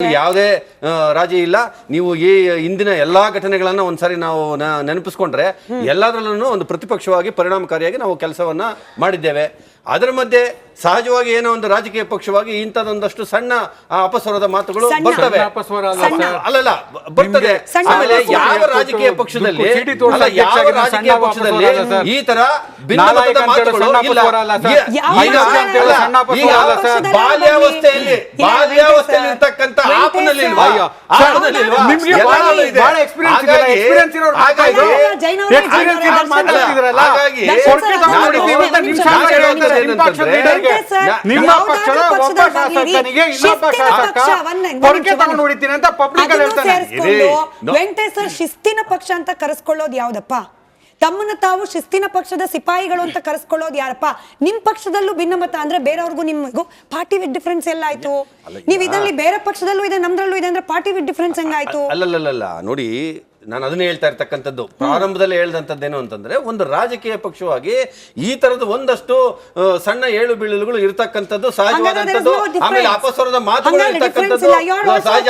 ಯಾವುದೇ ರಾಜಿ ಇಲ್ಲ. ನೀವು ಈ ಇಂದಿನ ಎಲ್ಲಾ ಘಟನೆಗಳನ್ನ ಒಂದ್ಸರಿ ನಾವು ನೆನಪಿಸ್ಕೊಂಡ್ರೆ ಎಲ್ಲದರಲ್ಲೂ ಒಂದು ಪ್ರತಿಪಕ್ಷವಾಗಿ ಪರಿಣಾಮಕಾರಿಯಾಗಿ ನಾವು ಕೆಲಸವನ್ನ ಮಾಡಿದ್ದೇವೆ. ಅದರ ಮಧ್ಯೆ ಸಹಜವಾಗಿ ಏನೋ ಒಂದು ರಾಜಕೀಯ ಪಕ್ಷವಾಗಿ ಇಂಥದೊಂದಷ್ಟು ಸಣ್ಣ ಅಪಸ್ವರದ ಮಾತುಗಳು ಬರ್ತವೆ. ಅಲ್ಲಲ್ಲ ಬರ್ತದೆ. ಆಮೇಲೆ ಯಾವ ರಾಜಕೀಯ ಪಕ್ಷದಲ್ಲಿ ಈ ತರ ಭಿನ್ನಮತದ ಮಾತುಗಳು ಇಲ್ಲ. ಬಾಲ್ಯಾವಸ್ಥೆಯಲ್ಲಿ ಇರ್ತಕ್ಕಂಥ ಆಪನಲ್ಲಿ ನಿಮ್ಮ ಪಕ್ಷದ ಒಬ್ಬ ಶಾಸಕನಿಗೆ ಇನ್ನೊಬ್ಬ ಶಾಸಕ ಪೊರಕೆ ತಗೊಂಡು ಹೊಡಿತೀನಿ ಅಂತ ಪಬ್ಲಿಕ್ ಅಲ್ಲಿ ಹೇಳ್ತಾನೆ. ವೆಂಕಟೇಶ್ವರ ಶಿಸ್ತಿನ ಪಕ್ಷ ಅಂತ ಕರೆಸ್ಕೊಳ್ಳೋದು ಯಾವ್ದಪ್ಪ? ತಮ್ಮನ್ನ ತಾವು ಶಿಸ್ತಿನ ಪಕ್ಷದ ಸಿಪಾಯಿಗಳು ಅಂತ ಕರೆಸ್ಕೊಳ್ಳೋದು ಯಾರಪ್ಪ? ನಿಮ್ ಪಕ್ಷದಲ್ಲೂ ಭಿನ್ನಮತ ಅಂದ್ರೆ ಬೇರೆಯವ್ರಿಗೂ ನಿಮಗೂ ಪಾರ್ಟಿ ವಿತ್ ಡಿಫರೆನ್ಸ್ ಎಲ್ಲ ಆಯ್ತು. ನೀವ್ ಇದರಲ್ಲಿ ಬೇರೆ ಪಕ್ಷದಲ್ಲೂ ಇದೆ ನಮ್ದ್ರಲ್ಲೂ ಇದೆ ಅಂದ್ರೆ ಪಾರ್ಟಿ ವಿತ್ ಡಿಫರೆನ್ಸ್ ಹೆಂಗಾಯ್ತು? ಅಲ್ಲಲ್ಲ ನೋಡಿ, ನಾನು ಅದನ್ನೇ ಹೇಳ್ತಾ ಇರ್ತಕ್ಕಂಥದ್ದು. ಪ್ರಾರಂಭದಲ್ಲಿ ಹೇಳ್ದಂಥದ್ದೇನು ಅಂತಂದ್ರೆ, ಒಂದು ರಾಜಕೀಯ ಪಕ್ಷವಾಗಿ ಈ ತರದ ಒಂದಷ್ಟು ಸಣ್ಣ ಏಳು ಬೀಳುಗಳು ಇರ್ತಕ್ಕಂಥದ್ದು ಸಹಜವಾದಂಥದ್ದು. ಆಮೇಲೆ ಅಪಸ್ವರದ ಮಾತುಗಳು ಇರ್ತಕ್ಕಂಥದ್ದು ಸಹಜ.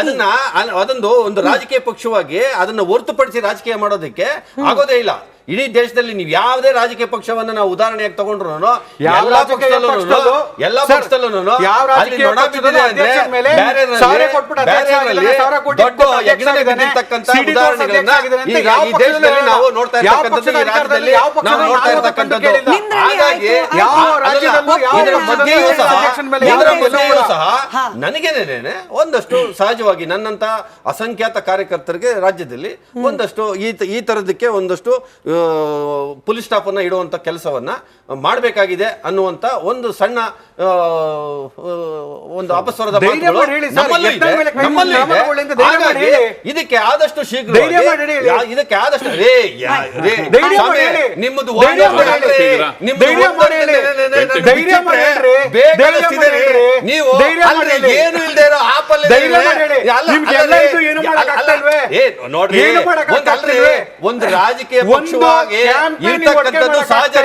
ಅದು ನಾವೇ ಅದೊಂದು ಒಂದು ರಾಜಕೀಯ ಪಕ್ಷವಾಗಿ ಅದನ್ನ ಹೊರತುಪಡಿಸಿ ರಾಜಕೀಯ ಮಾಡೋದಕ್ಕೆ ಆಗೋದೇ ಇಲ್ಲ. ಇಡೀ ದೇಶದಲ್ಲಿ ನೀವು ಯಾವುದೇ ರಾಜಕೀಯ ಪಕ್ಷವನ್ನ ನಾವು ಉದಾಹರಣೆಯಾಗಿ ತಗೊಂಡ್ರು ಎಲ್ಲಾ ಪಕ್ಷದಲ್ಲೂ ನಾವು ನೋಡ್ತಾ ಸಹ ನನಗೇನೇನೆ ಒಂದಷ್ಟು ಸಹಜವಾಗಿ ನನ್ನಂತ ಅಸಂಖ್ಯಾತ ಕಾರ್ಯಕರ್ತರಿಗೆ ರಾಜ್ಯದಲ್ಲಿ ಒಂದಷ್ಟು ಈ ತರದಕ್ಕೆ ಒಂದಷ್ಟು ಪೊಲೀಸ್ ಸ್ಟಾಪ್ ಅನ್ನ ಇಡುವಂತ ಕೆಲಸವನ್ನ ಮಾಡಬೇಕಾಗಿದೆ ಅನ್ನುವಂತ ಒಂದು ಸಣ್ಣ ಒಂದು ಅಪಸ್ವರದ ಇದಕ್ಕೆ ಆದಷ್ಟು ಶೀಘ್ರ ಇದಕ್ಕೆ ಆದಷ್ಟು ನಿಮ್ಮದು ನೀವು ಏನು ಇಲ್ಲದೆ ಇರೋ ನೋಡ್ರಿ, ಒಂದು ರಾಜಕೀಯ ಪಕ್ಷವಾಗಿ ಇರ್ತಕ್ಕಂಥದ್ದು ಸಹಜ.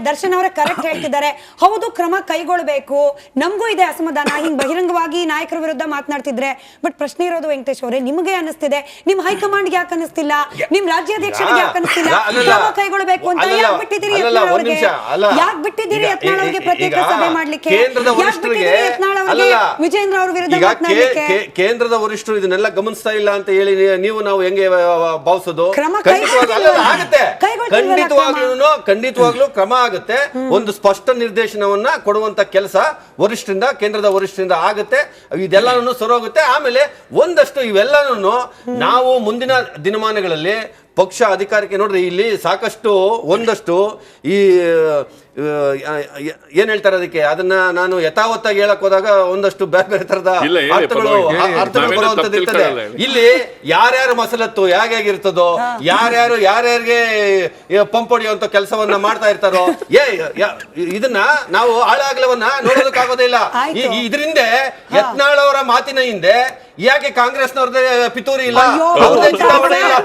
ದರ್ಶನ್ ಅವರ ಕರೆಕ್ಟ್ ಹೇಳ್ತಿದ್ದಾರೆ. ಹೌದು, ಕ್ರಮ ಕೈಗೊಳ್ಳಬೇಕು. ನಮಗೂ ಇದೆ ಅಸಮಾಧಾನ. ಹಿಂಗ್ ಬಹಿರಂಗವಾಗಿ ನಾಯಕರ ವಿರುದ್ಧ ಮಾತನಾಡ್ತಿದ್ರೆ. ಬಟ್ ಪ್ರಶ್ನೆ ಇರೋದು ವೆಂಕಟೇಶ್ ಅವರೇ, ನಿಮಗೆ ಅನಿಸ್ತಿದೆ, ನಿಮ್ ಹೈಕಮಾಂಡ್ ಯಾಕೆ ಅನಿಸ್ತಿಲ್ಲ, ನಿಮ್ ರಾಜ್ಯಾಧ್ಯಕ್ಷರಿಗೆ ಯಾಕೆ ಅನಿಸ್ತಿಲ್ಲ ಕ್ರಮ ಕೈಗೊಳ್ಳಬೇಕು ಅಂತ? ಯಾಕೆ ಬಿಟ್ಟಿದ್ದೀರಿ ಯತ್ನಾಳ್ ಅವ್ರಿಗೆ? ಯಾಕೆ ಬಿಟ್ಟಿದ್ದೀರಿ ಯತ್ನಾಳ್ ಅವ್ರಿಗೆ ಪ್ರತ್ಯೇಕ ಸಭೆ ಮಾಡ್ಲಿಕ್ಕೆ? ಯಾಕೆ ಬಿಟ್ಟಿದ್ದೀರಿ ಯತ್ನಾಳ್ ಅವ್ರಿಗೆ ವಿಜೇಂದ್ರ ಅವ್ರ ವಿರುದ್ಧ ಮಾತನಾಡ್ಲಿಕ್ಕೆ? ಕೇಂದ್ರದ ವರಿಷ್ಠರು ಇದನ್ನೆಲ್ಲ ಗಮನಿಸ್ತಾ ಇಲ್ಲ ಅಂತ ಹೇಳಿ ನೀವು ನಾವು ಹೆಂಗೆ ಭಾವಿಸೋದು? ಖಂಡಿತವಾಗ್ಲೂ ಕ್ರಮ ಆಗುತ್ತೆ. ಒಂದು ಸ್ಪಷ್ಟ ನಿರ್ದೇಶನವನ್ನ ಕೊಡುವಂತ ಕೆಲಸ ವರಿಷ್ಠರಿಂದ, ಕೇಂದ್ರದ ವರಿಷ್ಠರಿಂದ ಆಗುತ್ತೆ. ಇದೆಲ್ಲನೂ ಸರೋಗುತ್ತೆ. ಆಮೇಲೆ ಒಂದಷ್ಟು ಇವೆಲ್ಲನೂ ನಾವು ಮುಂದಿನ ದಿನಮಾನಗಳಲ್ಲಿ ಪಕ್ಷ ಅಧಿಕಾರಕ್ಕೆ ನೋಡ್ರಿ, ಇಲ್ಲಿ ಸಾಕಷ್ಟು ಒಂದಷ್ಟು ಈ ಏನ್ ಹೇಳ್ತಾರೆ ಅದಕ್ಕೆ, ಅದನ್ನ ನಾನು ಯಥಾವತ್ತಾಗಿ ಹೇಳಕ್ ಹೋದಾಗ ಒಂದಷ್ಟು ಬೇರೆ ಬೇರೆ ತರದ ಅರ್ಥಗಳು ಬರುವಂತದ್ದಿರ್ತದೆ. ಇಲ್ಲಿ ಯಾರ್ಯಾರು ಮಸಲತ್ತು ಹೇಗಿರ್ತದೋ, ಯಾರ್ಯಾರಿಗೆ ಪಂಪ್ ಹೊಡೆಯುವಂತ ಕೆಲಸವನ್ನ ಮಾಡ್ತಾ ಇರ್ತಾರೋ, ಇದನ್ನ ನಾವು ಆಳಾಗ್ಲವನ್ನ ನೋಡೋದಕ್ಕಾಗೋದಿಲ್ಲ. ಇದರಿಂದ ಯತ್ನಾಳ್ ಅವರ ಮಾತಿನ ಹಿಂದೆ ಯಾಕೆ ಕಾಂಗ್ರೆಸ್ನವ್ರದೇ ಪಿತೂರಿ ಇಲ್ಲ, ಅವ್ರದೇ ಚುನಾವಣೆ ಇಲ್ಲ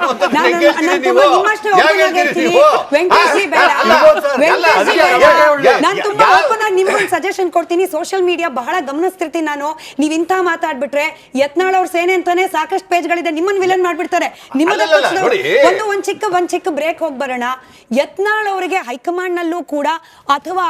ನಾನು ತುಂಬಾ ಓಪನ್ ಆಗಿ ನಿಮ್ಗೊಂದು ಸಜೆಷನ್ ಕೊಡ್ತೀನಿ. ಸೋಷಿಯಲ್ ಮೀಡಿಯಾ ಬಹಳ ಗಮನಿಸ್ತಿರ್ತೀನಿ ನಾನು. ನೀವ್ ಇಂತ ಮಾತಾಡ್ಬಿಟ್ರೆ ಯತ್ನಾಳ್ ಅವ್ರ ಸೇನೆ ಅಂತಾನೆ ಸಾಕಷ್ಟು ಪೇಜ್ ಗಳಿದೆ, ನಿಮ್ಮನ್ನ ವಿಲನ್ ಮಾಡ್ಬಿಡ್ತಾರೆ. ಒಂದ್ ಚಿಕ್ಕ ಬ್ರೇಕ್ ಹೋಗಿ ಬರೋಣ. ಯತ್ನಾಳ್ ಅವರಿಗೆ ಹೈಕಮಾಂಡ್ ನಲ್ಲೂ ಕೂಡ ಅಥವಾ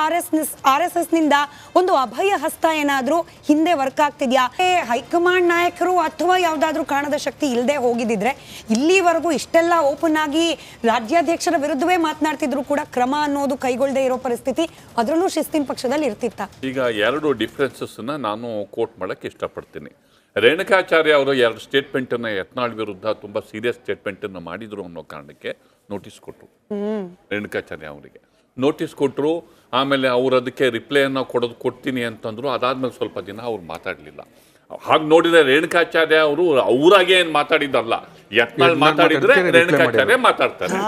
RSS ನಿಂದ ಒಂದು ಅಭಯ ಹಸ್ತ ಏನಾದ್ರೂ ಹಿಂದೆ ವರ್ಕ್ ಆಗ್ತಿದ್ಯಾ? ಹೈಕಮಾಂಡ್ ನಾಯಕರು ಅಥವಾ ಯಾವ್ದಾದ್ರು ಕಾಣದ ಶಕ್ತಿ ಇಲ್ಲದೆ ಹೋಗಿದ್ರೆ ಇಲ್ಲಿವರೆಗೂ ಇಷ್ಟೆಲ್ಲ ಓಪನ್ ಆಗಿ ರಾಜ್ಯಾಧ್ಯಕ್ಷರ ವಿರುದ್ಧವೇ ಮಾತನಾಡ್ತಿದ್ರು ಕೂಡ ಕ್ರಮ ಅನ್ನೋದು ಕೈಗೊಳ್ಳದೆ ಇರೋ ಪರಿಸ್ಥಿತಿ ಅದರಲ್ಲೂ ಶಿಸ್ತಿನ ಪಕ್ಷದಲ್ಲಿ ಇರ್ತಿತ್ತ? ಈಗ ಎರಡು ಡಿಫರೆನ್ಸಸ್ ನಾನು ಕೋಟ್ ಮಾಡಕ್ಕೆ ಇಷ್ಟಪಡ್ತೀನಿ. ರೇಣುಕಾಚಾರ್ಯ ಅವರು ಎರಡು ಸ್ಟೇಟ್ಮೆಂಟ್ ಅನ್ನ ಯತ್ನಾಳ್ ವಿರುದ್ಧ ತುಂಬಾ ಸೀರಿಯಸ್ ಸ್ಟೇಟ್ಮೆಂಟ್ ಅನ್ನು ಮಾಡಿದ್ರು ಅನ್ನೋ ಕಾರಣಕ್ಕೆ ನೋಟಿಸ್ ಕೊಟ್ಟರು. ರೇಣುಕಾಚಾರ್ಯ ಅವರಿಗೆ ನೋಟಿಸ್ ಕೊಟ್ಟರು. ಆಮೇಲೆ ಅವ್ರು ಅದಕ್ಕೆ ರಿಪ್ಲೈಯನ್ನು ಕೊಡ್ತೀನಿ ಅಂತಂದ್ರು. ಅದಾದ್ಮೇಲೆ ಸ್ವಲ್ಪ ದಿನ ಅವ್ರು ಮಾತಾಡಲಿಲ್ಲ. ಹಾಗೆ ನೋಡಿದ್ರೆ ರೇಣುಕಾಚಾರ್ಯ ಅವರು ಅವರಾಗೆ ಏನು ಮಾತಾಡಿದ್ದಲ್ಲ, ಯತ್ನಾಳ್ ಮಾತಾಡಿದ್ರೆ ರೇಣುಕಾಚಾರ್ಯ ಮಾತಾಡ್ತಾರೆ.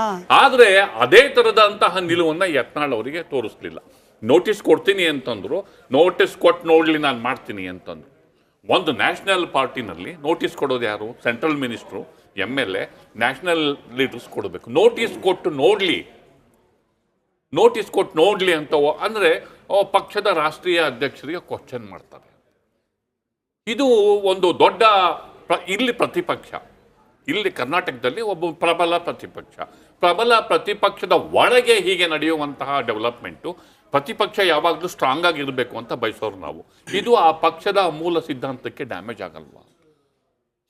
ಆದ್ರೆ ಅದೇ ತರದಂತಹ ನಿಲುವನ್ನ ಯತ್ನಾಳ್ ಅವರಿಗೆ ತೋರಿಸ್ಲಿಲ್ಲ. ನೋಟಿಸ್ ಕೊಡ್ತೀನಿ ಅಂತಂದ್ರು. ನೋಟಿಸ್ ಕೊಟ್ಟು ನೋಡ್ಲಿ ನಾನು ಮಾಡ್ತೀನಿ ಅಂತಂದ್ರು. ಒಂದು ನ್ಯಾಷನಲ್ ಪಾರ್ಟಿನಲ್ಲಿ ನೋಟಿಸ್ ಕೊಡೋದು ಯಾರು? Central minister, MLA, national leaders ಕೊಡಬೇಕು. ನೋಟಿಸ್ ಕೊಟ್ಟು ನೋಡ್ಲಿ ನೋಟಿಸ್ ಕೊಟ್ಟು ನೋಡ್ಲಿ ಅಂತ ಅಂದ್ರೆ ಪಕ್ಷದ ರಾಷ್ಟ್ರೀಯ ಅಧ್ಯಕ್ಷರಿಗೆ ಕ್ವಶನ್ ಮಾಡ್ತಾರೆ. ಇದು ಒಂದು ದೊಡ್ಡ ಇಲ್ಲಿ ಪ್ರತಿಪಕ್ಷ, ಇಲ್ಲಿ ಕರ್ನಾಟಕದಲ್ಲಿ ಒಬ್ಬ ಪ್ರಬಲ ಪ್ರತಿಪಕ್ಷದ ಒಳಗೆ ಹೀಗೆ ನಡೆಯುವಂತಹ ಡೆವಲಪ್ಮೆಂಟು, ಪ್ರತಿಪಕ್ಷ ಯಾವಾಗಲೂ ಸ್ಟ್ರಾಂಗ್ ಆಗಿರಬೇಕು ಅಂತ ಬಯಸೋರು ನಾವು. ಇದು ಆ ಪಕ್ಷದ ಮೂಲ ಸಿದ್ಧಾಂತಕ್ಕೆ ಡ್ಯಾಮೇಜ್ ಆಗಲ್ವಾ?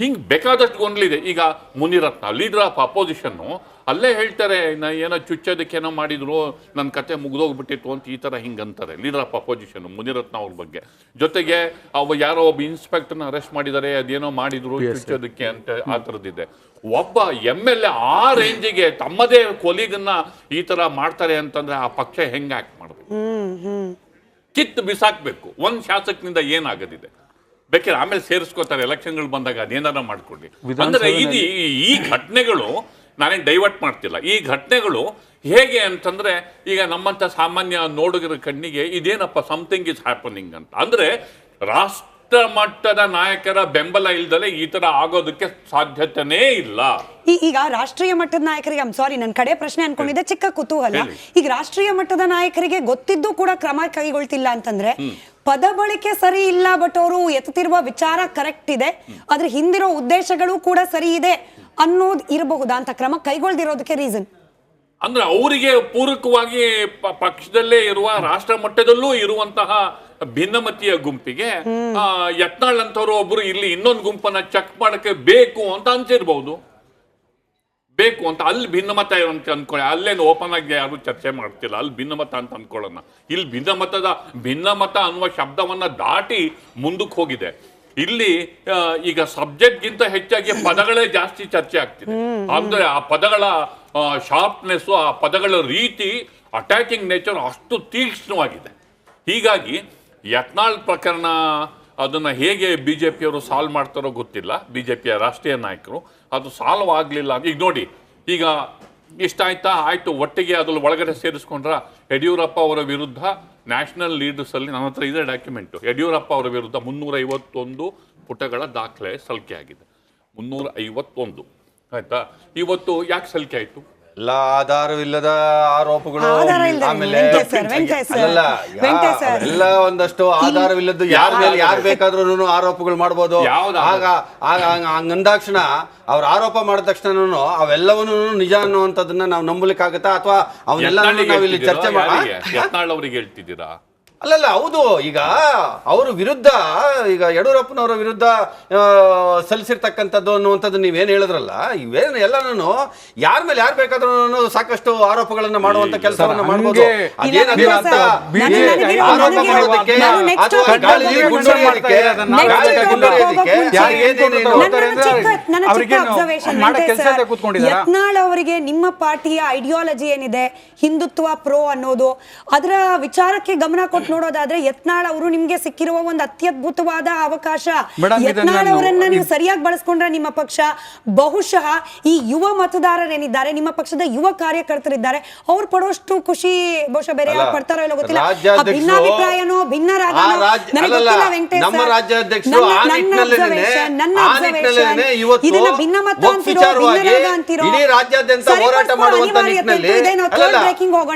ಹಿಂಗೆ ಬೇಕಾದಷ್ಟು ಗೊಂದಲಿದೆ. ಈಗ ಮುನಿರತ್ನ ಲೀಡರ್ ಆಫ್ ಅಪೋಸಿಷನ್ನು ಅಲ್ಲೇ ಹೇಳ್ತಾರೆ, ಏನೋ ಚುಚ್ಚೋದಕ್ಕೇನೋ ಮಾಡಿದ್ರು, ನನ್ನ ಕತೆ ಮುಗಿದೋಗ್ಬಿಟ್ಟಿತ್ತು ಅಂತ ಈ ಥರ ಹಿಂಗಂತಾರೆ ಲೀಡರ್ ಆಫ್ ಅಪೋಸಿಷನ್ ಮುನಿರತ್ನ ಅವ್ರ ಬಗ್ಗೆ. ಜೊತೆಗೆ ಯಾರೋ ಒಬ್ಬ ಇನ್ಸ್ಪೆಕ್ಟರ್ನ ಅರೆಸ್ಟ್ ಮಾಡಿದ್ದಾರೆ, ಅದೇನೋ ಮಾಡಿದ್ರು ಚುಚ್ಚೋದಕ್ಕೆ ಅಂತ ಆ ಥರದ್ದಿದೆ. ಒಬ್ಬ MLA ಆ ರೇಂಜಿಗೆ ತಮ್ಮದೇ ಕೊಲೀಗನ್ನ ಈ ಥರ ಮಾಡ್ತಾರೆ ಅಂತಂದ್ರೆ ಆ ಪಕ್ಷ ಹೆಂಗೆ ಆಕ್ಟ್ ಮಾಡಬೇಕು? ಕಿತ್ತು ಬಿಸಾಕ್ಬೇಕು. ಒಂದು ಶಾಸಕನಿಂದ ಏನಾಗದಿದೆ, ಬೇಕಾದ್ರೆ ಆಮೇಲೆ ಸೇರಿಸ್ಕೋತಾರೆ ಎಲೆಕ್ಷನ್ಗಳು ಬಂದಾಗ ಅದೇನಾರ ಮಾಡ್ಕೊಳ್ಳಿ. ಅಂದ್ರೆ ಇದು ಈ ಘಟನೆಗಳು, ನಾನೇನು ಡೈವರ್ಟ್ ಮಾಡ್ತಿಲ್ಲ, ಈ ಘಟನೆಗಳು ಹೇಗೆ ಅಂತಂದ್ರೆ ಈಗ ನಮ್ಮಂತ ಸಾಮಾನ್ಯ ನೋಡುಗರ ಕಣ್ಣಿಗೆ ಇದೇನಪ್ಪ ಸಮಥಿಂಗ್ ಇಸ್ ಹ್ಯಾಪನಿಂಗ್ ಅಂತ. ಅಂದ್ರೆ ರಾಷ್ಟ್ರ ಮಟ್ಟದ ನಾಯಕರ ಬೆಂಬಲ ಇಲ್ದಲೆ ಈ ತರ ಆಗೋದಕ್ಕೆ ಸಾಧ್ಯತೆನೇ ಇಲ್ಲ. ಈಗ ರಾಷ್ಟ್ರೀಯ ಮಟ್ಟದ ನಾಯಕರಿಗೆ ಸಾರಿ ನನ್ನ ಕಡೆ ಪ್ರಶ್ನೆ ಅನ್ಕೊಂಡಿದ್ದೆ, ಚಿಕ್ಕ ಕುತೂಹಲ. ಈಗ ರಾಷ್ಟ್ರೀಯ ಮಟ್ಟದ ನಾಯಕರಿಗೆ ಗೊತ್ತಿದ್ದು ಕೂಡ ಕ್ರಮ ಕೈಗೊಳ್ತಿಲ್ಲ ಅಂತಂದ್ರೆ ಪದ ಬಳಕೆ ಸರಿ ಇಲ್ಲ, ಬಟ್ ಅವರು ಎತ್ತುತ್ತಿರುವ ವಿಚಾರ ಕರೆಕ್ಟ್ ಇದೆ, ಆದ್ರೆ ಹಿಂದಿರೋ ಉದ್ದೇಶಗಳು ಕೂಡ ಸರಿ ಇದೆ ಅನ್ನೋದು ಇರಬಹುದಾ ಅಂತ ಕ್ರಮ ಕೈಗೊಳ್ದಿರೋದಕ್ಕೆ ರೀಸನ್? ಅಂದ್ರೆ ಅವರಿಗೆ ಪೂರಕವಾಗಿ ಪಕ್ಷದಲ್ಲೇ ಇರುವ ರಾಷ್ಟ್ರ ಮಟ್ಟದಲ್ಲೂ ಇರುವಂತಹ ಭಿನ್ನಮತೀಯ ಗುಂಪಿಗೆ ಯತ್ನಾಳ್ ಅಂತವ್ರು ಒಬ್ರು ಇಲ್ಲಿ ಇನ್ನೊಂದು ಗುಂಪನ್ನ ಚೆಕ್ ಮಾಡಕ್ಕೆ ಬೇಕು ಅಂತ ಅನ್ಸಿರ್ಬಹುದು. ಬೇಕು ಅಂತ ಅಲ್ಲಿ ಭಿನ್ನಮತ ಅಂತ ಅನ್ಕೊಳ್ಳಿ, ಅಲ್ಲೇನು ಓಪನ್ ಆಗಿ ಯಾರು ಚರ್ಚೆ ಮಾಡ್ತಿಲ್ಲ, ಅಲ್ಲಿ ಭಿನ್ನಮತ ಅಂತ ಅನ್ಕೊಳ್ಳೋಣ. ಇಲ್ಲಿ ಭಿನ್ನಮತ ಅನ್ನುವ ಶಬ್ದವನ್ನ ದಾಟಿ ಮುಂದಕ್ಕೆ ಹೋಗಿದೆ. ಇಲ್ಲಿ ಈಗ ಸಬ್ಜೆಕ್ಟ್ಗಿಂತ ಹೆಚ್ಚಾಗಿ ಪದಗಳೇ ಜಾಸ್ತಿ ಚರ್ಚೆ ಆಗ್ತಿದೆ. ಅಂದ್ರೆ ಆ ಪದಗಳ ಶಾರ್ಪ್ನೆಸ್, ಆ ಪದಗಳ ರೀತಿ, ಅಟ್ಯಾಕಿಂಗ್ ನೇಚರ್ ಅಷ್ಟು ತೀಕ್ಷ್ಣವಾಗಿದೆ. ಹೀಗಾಗಿ ಯತ್ನಾಳ್ ಪ್ರಕರಣ ಅದನ್ನು ಹೇಗೆ BJPಯವರು ಸಾಲ್ವ್ ಮಾಡ್ತಾರೋ ಗೊತ್ತಿಲ್ಲ, BJPಯ ರಾಷ್ಟ್ರೀಯ ನಾಯಕರು. ಅದು ಸಾಲ್ವ್ ಆಗಲಿಲ್ಲ. ಈಗ ನೋಡಿ, ಈಗ ಇಷ್ಟ ಆಯ್ತು ಒಟ್ಟಿಗೆ ಅದ್ರಲ್ಲಿ ಒಳಗಡೆ ಸೇರಿಸ್ಕೊಂಡ್ರ ಯಡಿಯೂರಪ್ಪ ಅವರ ವಿರುದ್ಧ ನ್ಯಾಷನಲ್ ಲೀಡರ್ಸ್ ಅಲ್ಲಿ ನನ್ನ ಹತ್ರ ಇದೆ ಡಾಕ್ಯುಮೆಂಟು. ಯಡಿಯೂರಪ್ಪ ಅವರ ವಿರುದ್ಧ 351 ಪುಟಗಳ ದಾಖಲೆ ಸಲ್ಲಿಕೆ ಆಗಿದೆ. 351 ಆಯ್ತಾ? ಇವತ್ತು ಯಾಕೆ ಸಲ್ಲಿಕೆ ಆಯ್ತು? ಎಲ್ಲ ಆಧಾರವಿಲ್ಲದ ಆರೋಪಗಳು, ಆಮೇಲೆ ಎಲ್ಲ ಒಂದಷ್ಟು ಆಧಾರವಿಲ್ಲದ್ದು ಯಾರ ಮೇಲೆ ಯಾರು ಬೇಕಾದ್ರೂ ಆರೋಪಗಳು ಮಾಡ್ಬೋದು. ಹಂಗಂದಾಕ್ಷಣ ಅವ್ರ ಆರೋಪ ಮಾಡಿದ ತಕ್ಷಣ ಅವೆಲ್ಲವನ್ನೂ ನಿಜ ಅನ್ನುವಂಥದ್ದನ್ನ ನಾವು ನಂಬಲಿಕ್ಕಾಗತ್ತಾ? ಅಥವಾ ಅವನ್ನೆಲ್ಲ ನಾವು ಇಲ್ಲಿ ಚರ್ಚೆ ಯತ್ನಾಳ್ ಅವ್ರಿಗೆ ಹೇಳ್ತಿದ್ದೀರಾ? ಅಲ್ಲಲ್ಲ, ಹೌದು. ಈಗ ಅವ್ರ ವಿರುದ್ಧ, ಈಗ ಯಡಿಯೂರಪ್ಪನವರ ವಿರುದ್ಧ ಸಲ್ಲಿಸಿರ್ತಕ್ಕಂಥದ್ದು ಅನ್ನುವಂಥದ್ದು ನೀವೇನು ಹೇಳಿದ್ರಲ್ಲ, ಇವೇನು ಎಲ್ಲನೂ ಯಾರ ಮೇಲೆ ಯಾರು ಬೇಕಾದ್ರೂ ಸಾಕಷ್ಟು ಆರೋಪಗಳನ್ನ ಮಾಡುವಂತ ಕೆಲಸವನ್ನ ಮಾಡಬಹುದು. ಯತ್ನಾಳ್ ಅವರಿಗೆ ನಿಮ್ಮ ಪಾರ್ಟಿಯ ಐಡಿಯಾಲಜಿ ಏನಿದೆ, ಹಿಂದುತ್ವ ಪ್ರೋ ಅನ್ನೋದು, ಅದರ ವಿಚಾರಕ್ಕೆ ಗಮನ ಕೊಟ್ಟು ನೋಡೋದಾದ್ರೆ ಯತ್ನಾಳ್ ಅವರು ನಿಮ್ಗೆ ಸಿಕ್ಕಿರುವ ಒಂದು ಅತ್ಯದ್ಭುತವಾದ ಅವಕಾಶ. ಯತ್ನಾಳ್ ಅವರನ್ನ ನೀವು ಸರಿಯಾಗಿ ಬಳಸ್ಕೊಂಡ್ರೆ ನಿಮ್ಮ ಪಕ್ಷ ಬಹುಶಃ ಈ ಯುವ ಮತದಾರರೇನಿದ್ದಾರೆ, ನಿಮ್ಮ ಪಕ್ಷದ ಯುವ ಕಾರ್ಯಕರ್ತರಿದ್ದಾರೆ, ಅವ್ರು ಪಡೋಷ್ಟು ಖುಷಿ ಬಹುಶಃ ಬೇರೆ ಯಾರು ಪಡ್ತಾರೋ ಇಲ್ಲ ಗೊತ್ತಿಲ್ಲ. ಭಿನ್ನಾಭಿಪ್ರಾಯನೋ ಭಿನ್ನ ರಾಗನೋ ನನಗೆ ಗೊತ್ತಿಲ್ಲ ವೆಂಕಟೇಶ್. ಇದನ್ನ ಭಿನ್ನಮತ ಅಂತಿರೋ, ಭಿನ್ನ ರಾಗ ಅಂತಿರೋ, ರಾಜ್ಯಾದ್ಯಂತ ಹೋರಾಟ ಮಾಡುವಂತ ನಿಟ್ಟಿನಲ್ಲಿ ಹೋಗೋಣ.